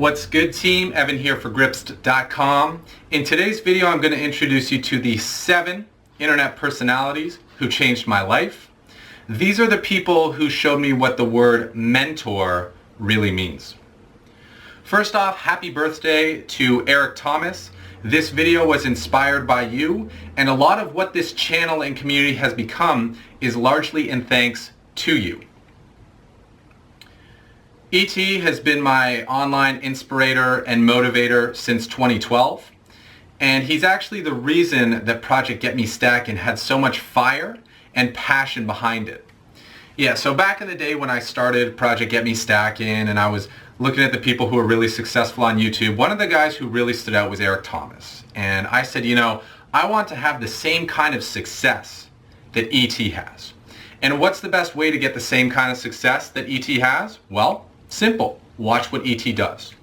What's good, team? Evan here for Gripst.com. In today's video, I'm going to introduce you to the 7 internet personalities who changed my life. These are the people who showed me what the word mentor really means. First off, happy birthday to Eric Thomas. This video was inspired by you, and a lot of what this channel and community has become is largely in thanks to you. ET has been my online inspirator and motivator since 2012, and he's actually the reason that Project Get Me Stacking had so much fire and passion behind it. Yeah, so back in the day when I started Project Get Me Stacking and I was looking at the people who were really successful on YouTube, one of the guys who really stood out was Eric Thomas. And I said, you know, I want to have the same kind of success that ET has. And what's the best way to get the same kind of success that ET has? Well, simple. Watch what ET does.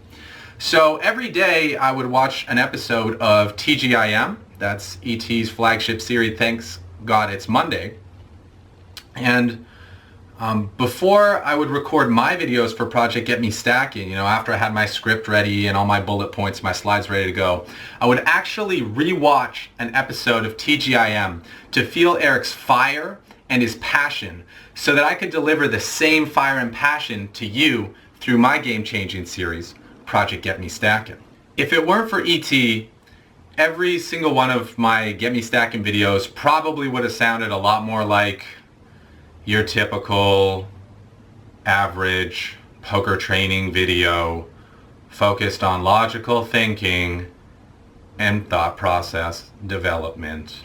So every day I would watch an episode of TGIM. That's ET's flagship series. Thanks God it's Monday. And before I would record my videos for Project Get Me Stacking, you know, after I had my script ready and all my bullet points, my slides ready to go, I would actually rewatch an episode of TGIM to feel Eric's fire and his passion so that I could deliver the same fire and passion to you through my game-changing series, Project Get Me Stacking. If it weren't for ET, every single one of my Get Me Stacking videos probably would have sounded a lot more like your typical average poker training video focused on logical thinking and thought process development.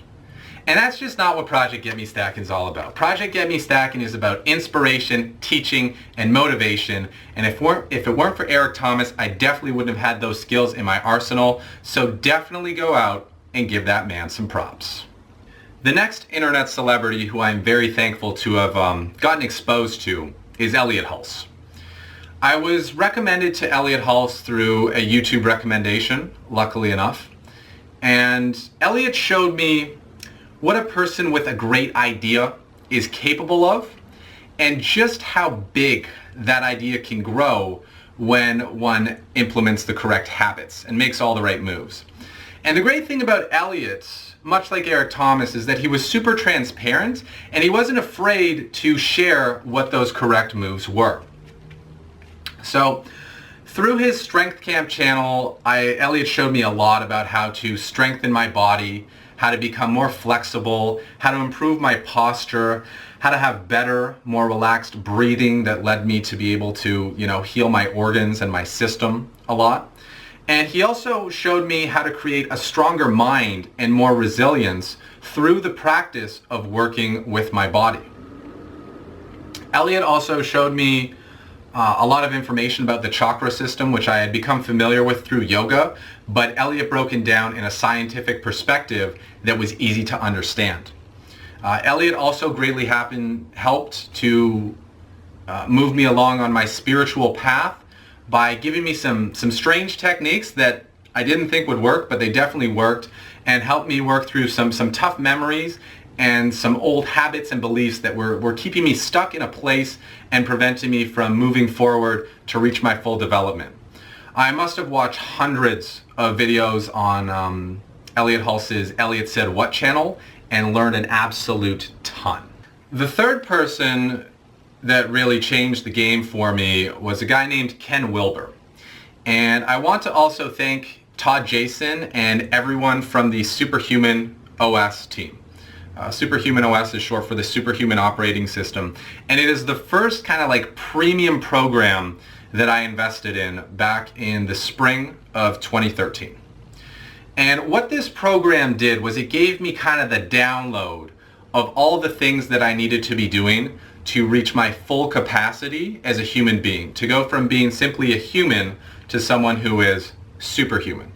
And that's just not what Project Get Me Stacking is all about. Project Get Me Stacking is about inspiration, teaching, and motivation. And if it weren't for Eric Thomas, I definitely wouldn't have had those skills in my arsenal. So definitely go out and give that man some props. The next internet celebrity who I'm very thankful to have gotten exposed to is Elliot Hulse. I was recommended to Elliot Hulse through a YouTube recommendation, luckily enough. And Elliot showed me what a person with a great idea is capable of and just how big that idea can grow when one implements the correct habits and makes all the right moves. And the great thing about Elliot, much like Eric Thomas, is that he was super transparent and he wasn't afraid to share what those correct moves were. So through his Strength Camp channel, Elliot showed me a lot about how to strengthen my body, how to become more flexible, how to improve my posture, how to have better, more relaxed breathing that led me to be able to, you know, heal my organs and my system a lot. And he also showed me how to create a stronger mind and more resilience through the practice of working with my body. Elliot also showed me a lot of information about the chakra system, which I had become familiar with through yoga, but Elliot broke it down in a scientific perspective that was easy to understand. Elliot also greatly helped to move me along on my spiritual path by giving me some strange techniques that I didn't think would work, but they definitely worked, and helped me work through some tough memories and some old habits and beliefs that were keeping me stuck in a place and preventing me from moving forward to reach my full development. I must have watched hundreds of videos on Elliot Hulse's Elliot Said What channel and learned an absolute ton. The third person that really changed the game for me was a guy named Ken Wilber. And I want to also thank Todd Jason and everyone from the Superhuman OS team. Superhuman OS is short for the Superhuman Operating System, and it is the first kind of like premium program that I invested in back in the spring of 2013. And what this program did was it gave me kind of the download of all the things that I needed to be doing to reach my full capacity as a human being, to go from being simply a human to someone who is superhuman.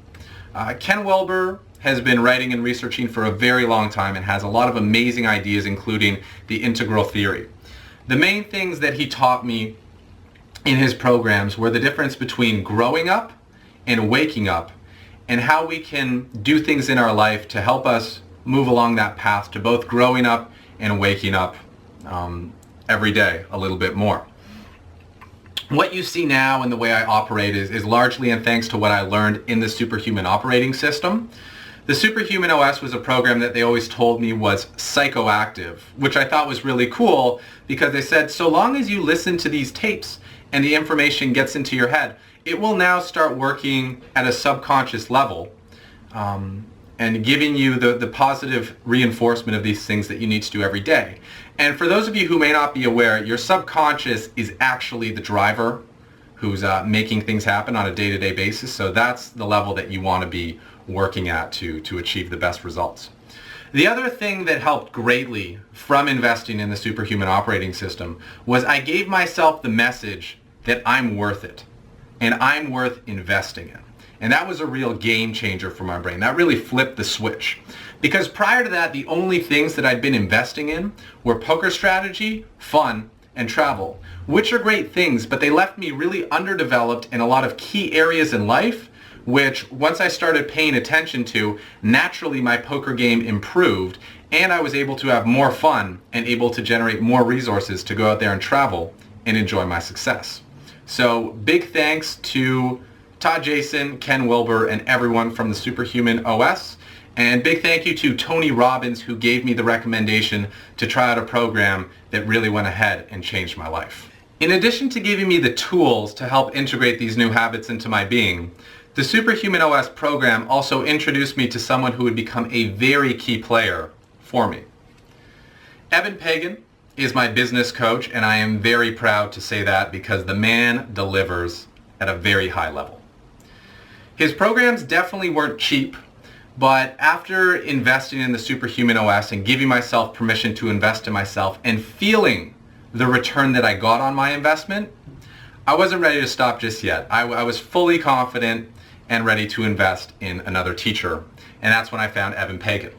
Ken Wilber has been writing and researching for a very long time and has a lot of amazing ideas, including the integral theory. The main things that he taught me in his programs were the difference between growing up and waking up, and how we can do things in our life to help us move along that path to both growing up and waking up every day a little bit more. What you see now and the way I operate is largely in thanks to what I learned in the Superhuman operating system. The Superhuman OS was a program that they always told me was psychoactive, which I thought was really cool because they said so long as you listen to these tapes and the information gets into your head, it will now start working at a subconscious level and giving you the positive reinforcement of these things that you need to do every day. And for those of you who may not be aware, your subconscious is actually the driver who's making things happen on a day-to-day basis. So that's the level that you want to be working at to achieve the best results. The other thing that helped greatly from investing in the Superhuman operating system was I gave myself the message that I'm worth it and I'm worth investing in. And that was a real game changer for my brain. That really flipped the switch. Because prior to that, the only things that I'd been investing in were poker strategy, fun, and travel, which are great things, but they left me really underdeveloped in a lot of key areas in life, which once I started paying attention to, naturally my poker game improved, and I was able to have more fun and able to generate more resources to go out there and travel and enjoy my success. So big thanks to Todd Jason, Ken Wilber, and everyone from the Superhuman OS. And big thank you to Tony Robbins, who gave me the recommendation to try out a program that really went ahead and changed my life. In addition to giving me the tools to help integrate these new habits into my being, the Superhuman OS program also introduced me to someone who would become a very key player for me. Eben Pagan is my business coach, and I am very proud to say that because the man delivers at a very high level. His programs definitely weren't cheap, but after investing in the Superhuman OS and giving myself permission to invest in myself and feeling the return that I got on my investment, I wasn't ready to stop just yet. I was fully confident and ready to invest in another teacher, and that's when I found Eben Pagan.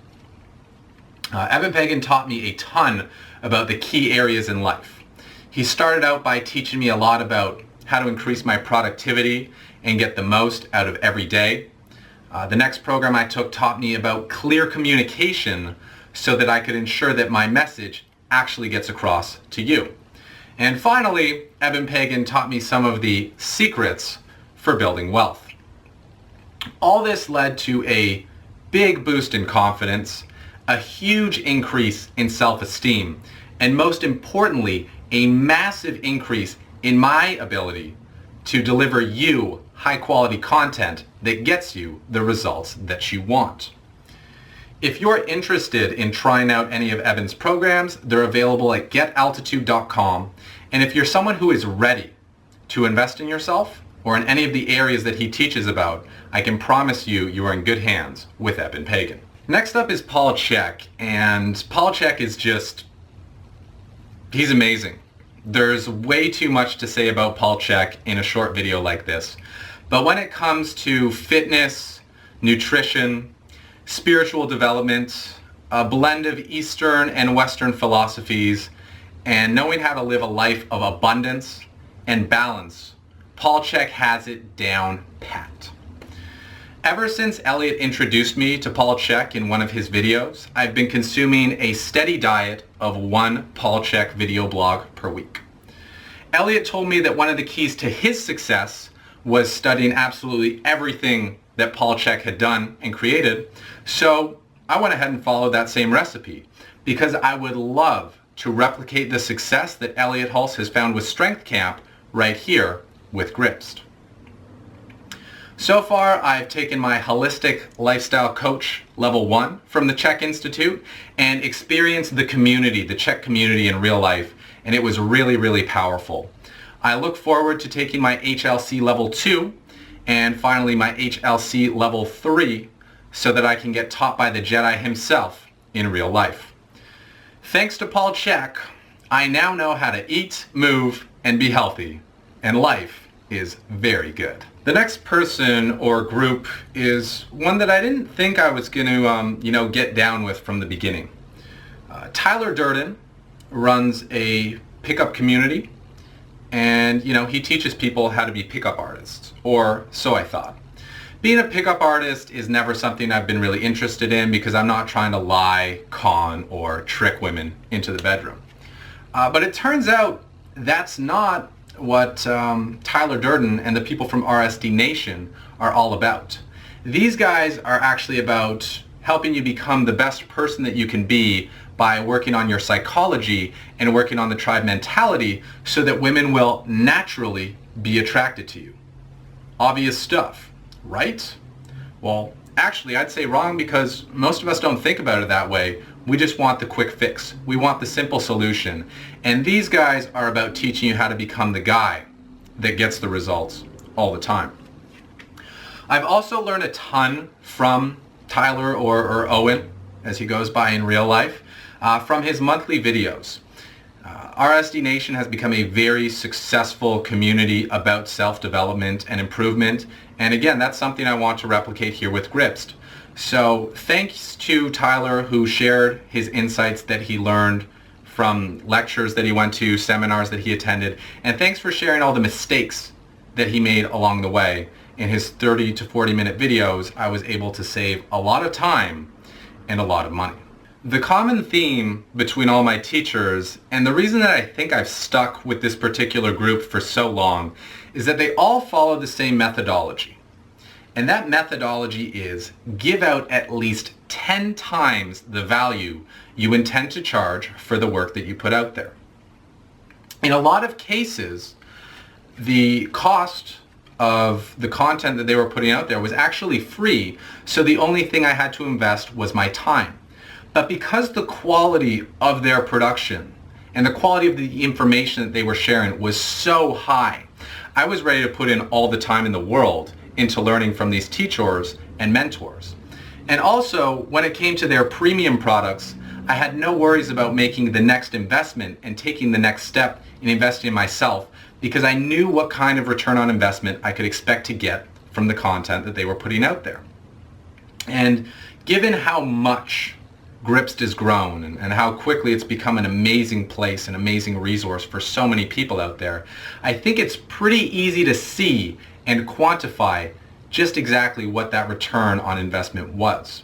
Eben Pagan taught me a ton about the key areas in life. He started out by teaching me a lot about how to increase my productivity and get the most out of every day. The next program I took taught me about clear communication so that I could ensure that my message actually gets across to you. And finally, Eben Pagan taught me some of the secrets for building wealth. All this led to a big boost in confidence, a huge increase in self-esteem, and most importantly, a massive increase in my ability to deliver you high-quality content that gets you the results that you want. If you're interested in trying out any of Eben's programs, they're available at getaltitude.com. And if you're someone who is ready to invest in yourself or in any of the areas that he teaches about, I can promise you you are in good hands with Eben Pagan. Next up is Paul Chek, and Paul Chek is he's amazing. There's way too much to say about Paul Chek in a short video like this. But when it comes to fitness, nutrition, spiritual development, a blend of Eastern and Western philosophies, and knowing how to live a life of abundance and balance, Paul Chek has it down pat. Ever since Elliot introduced me to Paul Chek in one of his videos, I've been consuming a steady diet of one Paul Chek video blog per week. Elliot told me that one of the keys to his success was studying absolutely everything that Paul Chek had done and created, so I went ahead and followed that same recipe because I would love to replicate the success that Elliot Hulse has found with Strength Camp right here with Gripst. So far, I've taken my Holistic Lifestyle Coach Level 1 from the Chek Institute and experienced the community, the Chek community in real life, and it was really, really powerful. I look forward to taking my HLC Level 2 and finally my HLC Level 3 so that I can get taught by the Jedi himself in real life. Thanks to Paul Chek, I now know how to eat, move, and be healthy, and life is very good. The next person or group is one that I didn't think I was going to, get down with from the beginning. Tyler Durden runs a pickup community, and he teaches people how to be pickup artists, or so I thought. Being a pickup artist is never something I've been really interested in because I'm not trying to lie, con, or trick women into the bedroom. But it turns out that's not what Tyler Durden and the people from RSD Nation are all about. These guys are actually about helping you become the best person that you can be by working on your psychology and working on the tribe mentality so that women will naturally be attracted to you. Obvious stuff, right? Well, actually, I'd say wrong, because most of us don't think about it that way. We just want the quick fix. We want the simple solution. And these guys are about teaching you how to become the guy that gets the results all the time. I've also learned a ton from Tyler, or Owen, as he goes by in real life, from his monthly videos. RSD Nation has become a very successful community about self-development and improvement. And again, that's something I want to replicate here with Gripst. So thanks to Tyler, who shared his insights that he learned from lectures that he went to, seminars that he attended, and thanks for sharing all the mistakes that he made along the way. In his 30 to 40 minute videos, I was able to save a lot of time and a lot of money. The common theme between all my teachers, and the reason that I think I've stuck with this particular group for so long, is that they all follow the same methodology. And that methodology is give out at least 10 times the value you intend to charge for the work that you put out there. In a lot of cases, the cost of the content that they were putting out there was actually free, so the only thing I had to invest was my time. But because the quality of their production and the quality of the information that they were sharing was so high, I was ready to put in all the time in the world into learning from these teachers and mentors. And also, when it came to their premium products, I had no worries about making the next investment and taking the next step in investing in myself, because I knew what kind of return on investment I could expect to get from the content that they were putting out there. And given how much Gripst has grown and how quickly it's become an amazing place, an amazing resource for so many people out there, I think it's pretty easy to see and quantify just exactly what that return on investment was.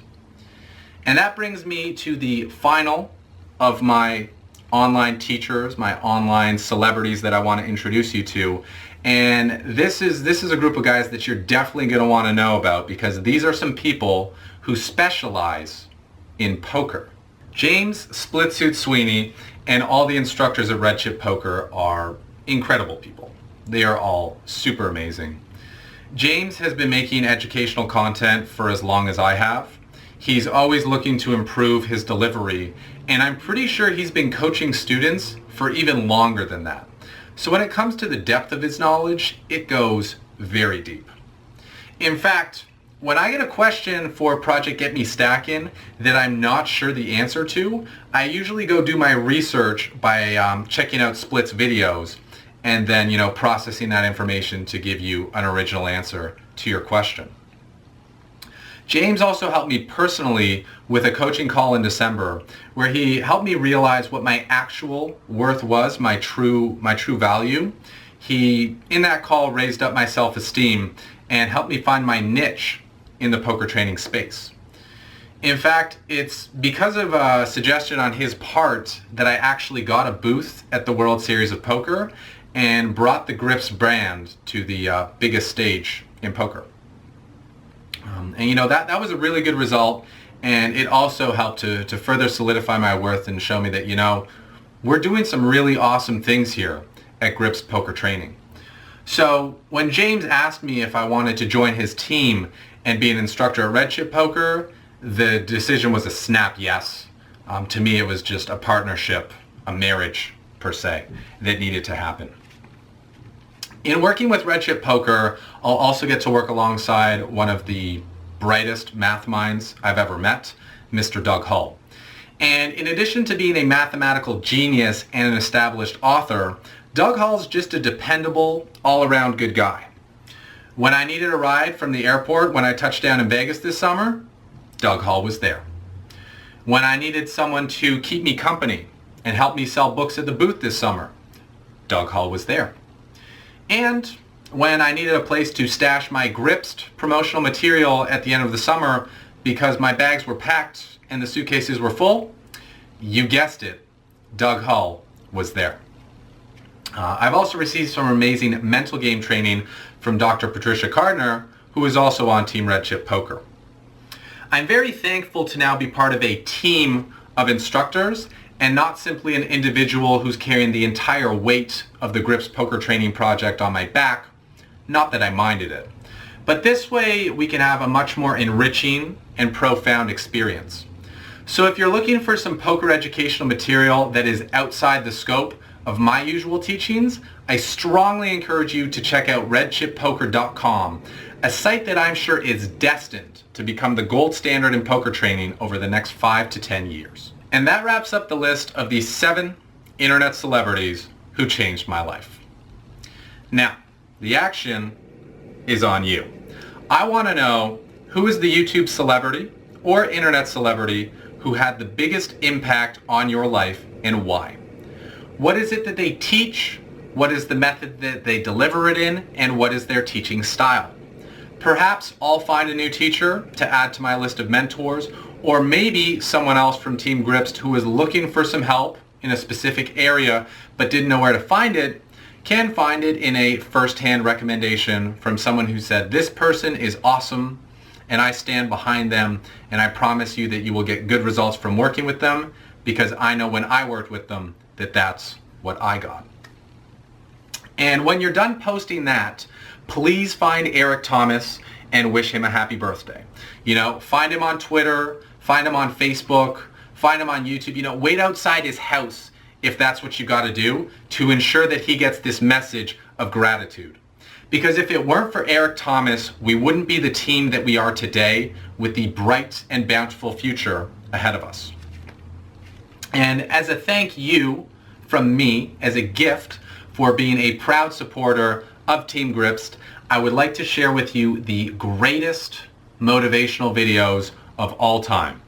And that brings me to the final of my online teachers, my online celebrities that I want to introduce you to. And this is a group of guys that you're definitely going to want to know about, because these are some people who specialize in poker. James Splitsuit Sweeney and all the instructors at Red Chip Poker are incredible people. They are all super amazing. James has been making educational content for as long as I have. He's always looking to improve his delivery, and I'm pretty sure he's been coaching students for even longer than that. So when it comes to the depth of his knowledge, it goes very deep. In fact, when I get a question for Project Get Me Stackin' that I'm not sure the answer to, I usually go do my research by checking out Split's videos and then, processing that information to give you an original answer to your question. James also helped me personally with a coaching call in December, where he helped me realize what my actual worth was, my true value. He, in that call, raised up my self-esteem and helped me find my niche in the poker training space. In fact, it's because of a suggestion on his part that I actually got a booth at the World Series of Poker and brought the Gripst brand to the biggest stage in poker. And that was a really good result, and it also helped to further solidify my worth and show me that, we're doing some really awesome things here at Gripst Poker Training. So when James asked me if I wanted to join his team and be an instructor at Red Chip Poker, the decision was a snap yes. To me, it was just a partnership, a marriage per se, that needed to happen. In working with Red Chip Poker, I'll also get to work alongside one of the brightest math minds I've ever met, Mr. Doug Hull. And in addition to being a mathematical genius and an established author, Doug Hull's just a dependable, all-around good guy. When I needed a ride from the airport when I touched down in Vegas this summer, Doug Hull was there. When I needed someone to keep me company and help me sell books at the booth this summer, Doug Hull was there. And when I needed a place to stash my Gripst promotional material at the end of the summer because my bags were packed and the suitcases were full, you guessed it, Doug Hull was there. I've also received some amazing mental game training from Dr. Patricia Cardner, who is also on Team Red Chip Poker. I'm very thankful to now be part of a team of instructors and not simply an individual who's carrying the entire weight of the Grips Poker Training Project on my back. Not that I minded it. But this way we can have a much more enriching and profound experience. So if you're looking for some poker educational material that is outside the scope of my usual teachings, I strongly encourage you to check out redchippoker.com, a site that I'm sure is destined to become the gold standard in poker training over the next 5 to 10 years. And that wraps up the list of the 7 internet celebrities who changed my life. Now, the action is on you. I want to know who is the YouTube celebrity or internet celebrity who had the biggest impact on your life and why. What is it that they teach? What is the method that they deliver it in? And what is their teaching style? Perhaps I'll find a new teacher to add to my list of mentors, or maybe someone else from Team Grips who is looking for some help in a specific area but didn't know where to find it, can find it in a first-hand recommendation from someone who said, this person is awesome and I stand behind them, and I promise you that you will get good results from working with them, because I know when I worked with them that that's what I got. And when you're done posting that, please find Eric Thomas and wish him a happy birthday. Find him on Twitter, find him on Facebook, find him on YouTube. Wait outside his house if that's what you got to do to ensure that he gets this message of gratitude. Because if it weren't for Eric Thomas, we wouldn't be the team that we are today with the bright and bountiful future ahead of us. And as a thank you from me, as a gift for being a proud supporter of Team Grips, I would like to share with you the greatest motivational videos of all time.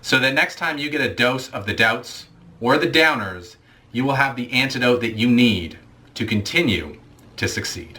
So that next time you get a dose of the doubts or the downers, you will have the antidote that you need to continue to succeed.